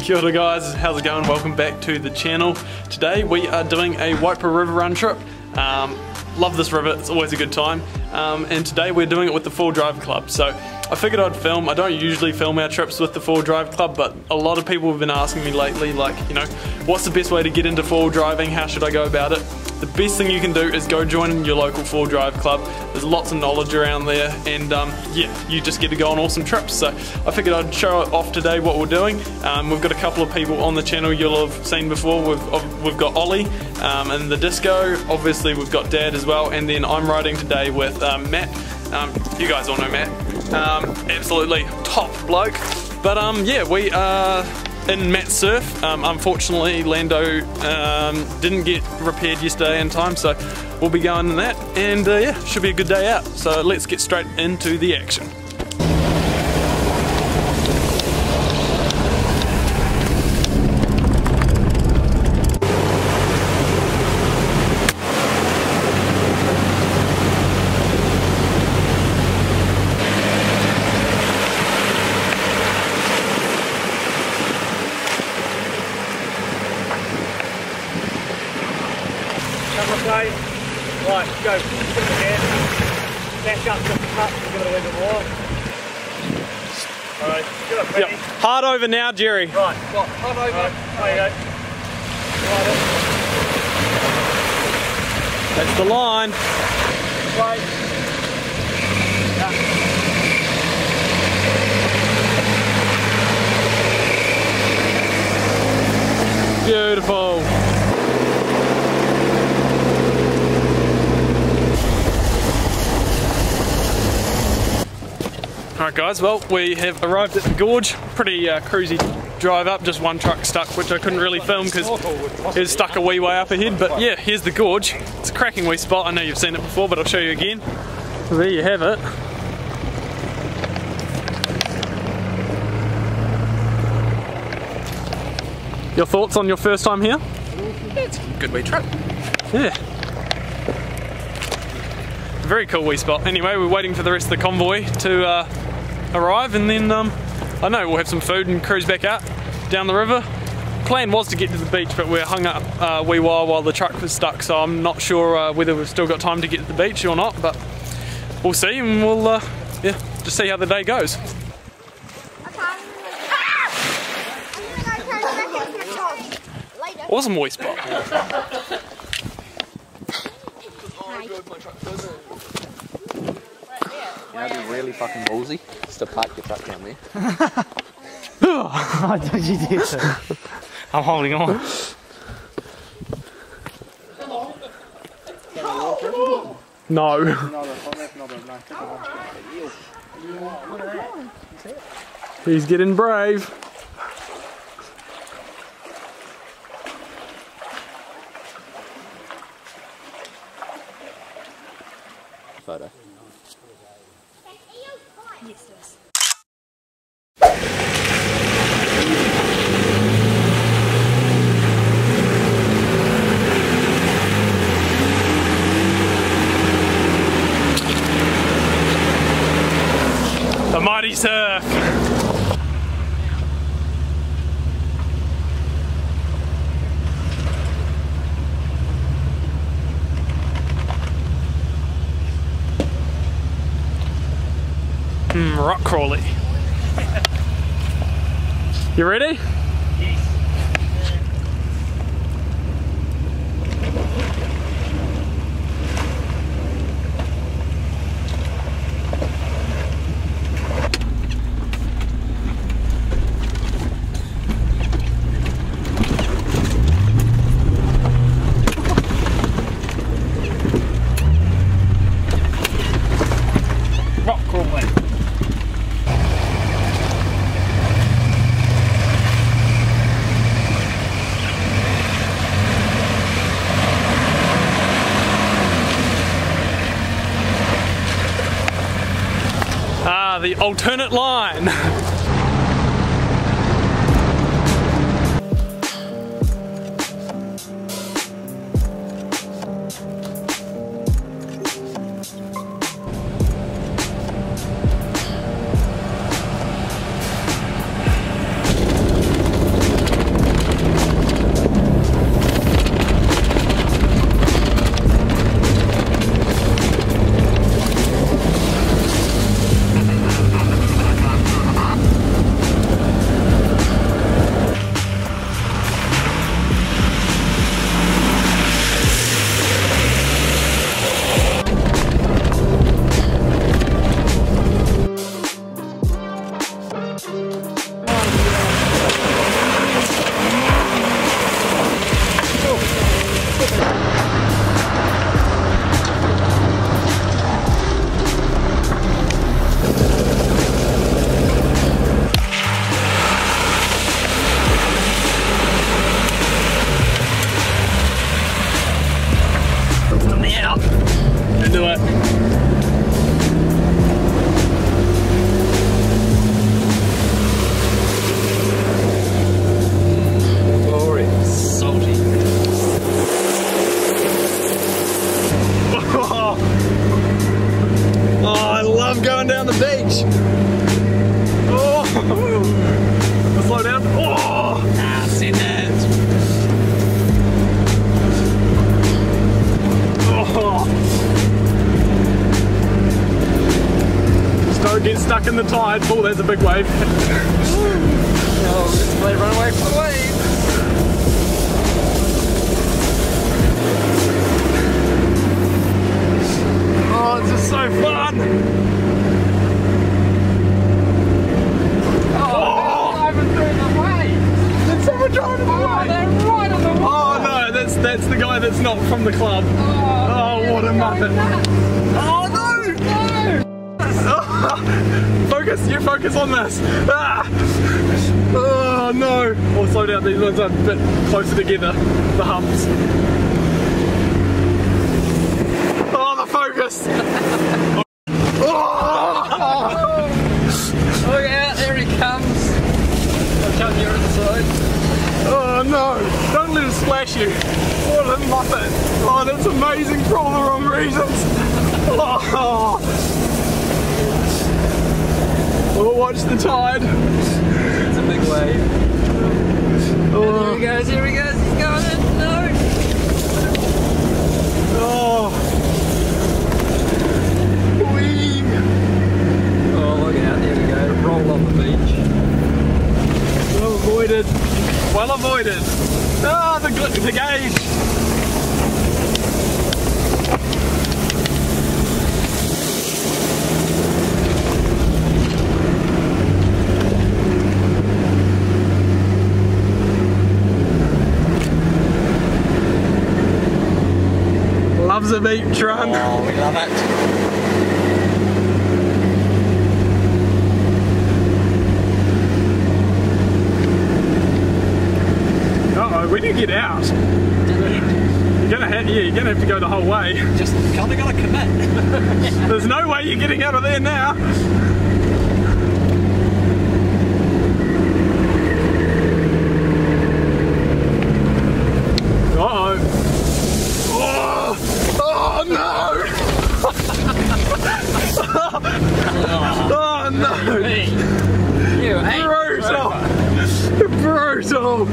Kia ora guys, how's it going? Welcome back to the channel. Today we are doing a Waipara River run trip. Love this river, it's always a good time. And today we're doing it with the 4Drive Club. So I figured I'd film. I don't usually film our trips with the 4Drive Club, but a lot of people have been asking me lately, like, you know, what's the best way to get into 4-driving? How should I go about it? The best thing you can do is go join your local 4Drive Club. There's lots of knowledge around there, and yeah, you just get to go on awesome trips. So I figured I'd show off today what we're doing. We've got a couple of people on the channel you'll have seen before. We've got Ollie and the Disco. Obviously we've got Dad as well, and then I'm riding today with Matt. You guys all know Matt. Absolutely top bloke. But yeah, we are in Matt's surf. Unfortunately Lando didn't get repaired yesterday in time, so we'll be going in that, and yeah, should be a good day out. So let's get straight into the action. Okay, right, go, put the gas, back up just a touch, give it a little bit more. Alright, give it a Yep. Hard over now, Jerry. Right, what, hard over, there you go. Right, That's the line. right. Yeah. Beautiful. Alright guys, well, we have arrived at the gorge. Pretty cruisy drive up, just one truck stuck, which I couldn't really film because it was stuck a wee way up ahead. But yeah, here's the gorge. It's a cracking wee spot. I know you've seen it before, but I'll show you again. So there you have it. Your thoughts on your first time here? It's a good wee trip. Yeah. Very cool wee spot. Anyway, we're waiting for the rest of the convoy to arrive, and then I know we'll have some food and cruise back out down the river. Plan was to get to the beach, but we're hung up a wee while the truck was stuck, so I'm not sure whether we've still got time to get to the beach or not, but we'll see, and we'll yeah, just see how the day goes. Awesome wee spot. You know, it'd be really fucking ballsy just to park your truck down there. Oh, don't you dare to. I'm holding on. No. He's getting brave. Photo. Yes, it is. The mighty surf. Rock crawly. You ready? Yes. Rock crawling. The alternate line. in the tide. Oh, there's a big wave. Oh, let's play run away from the wave. Oh, it's just so fun. Driving away. They're right on the wall. Oh no, that's the guy that's not from the club. Oh, what a muppet. Oh no! Focus, you focus on this. Ah. Oh no. Oh, slow down, these ones are a bit closer together, the humps. Oh, the focus. Oh yeah, there he comes. I'll come here on the side. Oh no, don't let it splash you. What a muppet. Oh, that's amazing for all the wrong reasons. Oh, watch the tide. It's a big wave. Oh. And here he goes, he's going in. No. Oh. Wee. Oh, look out, there we go. Roll on the beach. Well avoided. Well avoided. Ah, the gauge. Loves a beach run. Oh, we love it. When you get out, you're gonna have to go the whole way. Just kinda gotta commit. There's no way you're getting out of there now. Uh-oh. Oh, oh no! Oh no! You ain't Brutal! Brutal!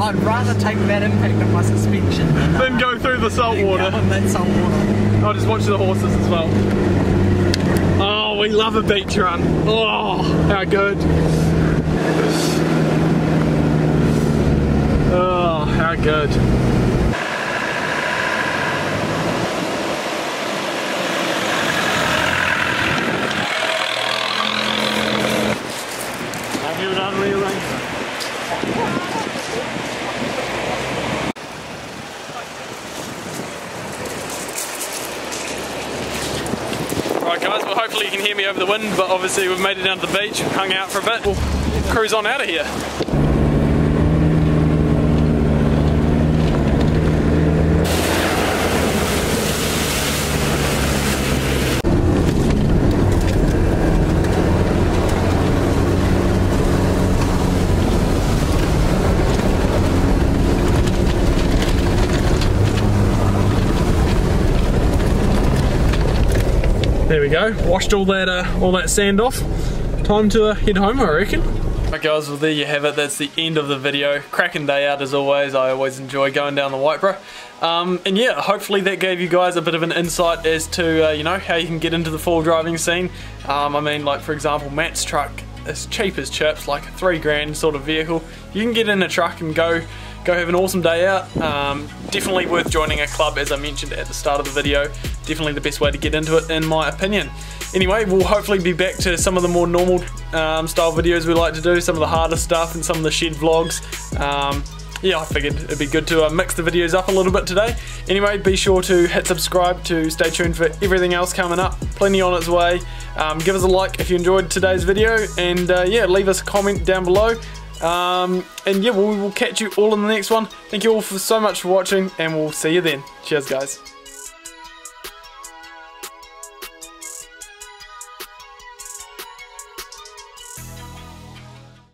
I'd rather take that impact of my suspension Then go through the salt water. that salt water. I'll just watch the horses as well. Oh, we love a beach run. Oh, how good. Oh, how good. Have you done reeling? Right guys, well hopefully you can hear me over the wind, but obviously we've made it down to the beach, hung out for a bit, we'll cruise on out of here. There we go, washed all that sand off. Time to head home, I reckon. Right guys, well there you have it, that's the end of the video. Cracking day out as always, I always enjoy going down the Waipara. And yeah, hopefully that gave you guys a bit of an insight as to, you know, how you can get into the full driving scene. I mean, like for example, Matt's truck is cheap as chips, like a $3 sort of vehicle. You can get in a truck and go have an awesome day out. Definitely worth joining a club, as I mentioned at the start of the video. Definitely the best way to get into it, in my opinion. Anyway, we'll hopefully be back to some of the more normal style videos we like to do, some of the harder stuff and some of the shed vlogs. Yeah, I figured it'd be good to mix the videos up a little bit today. Anyway, be sure to hit subscribe to stay tuned for everything else coming up. Plenty on its way. Give us a like if you enjoyed today's video, and yeah, leave us a comment down below. And yeah, we will catch you all in the next one. Thank you all so much for watching, and we'll see you then. Cheers guys.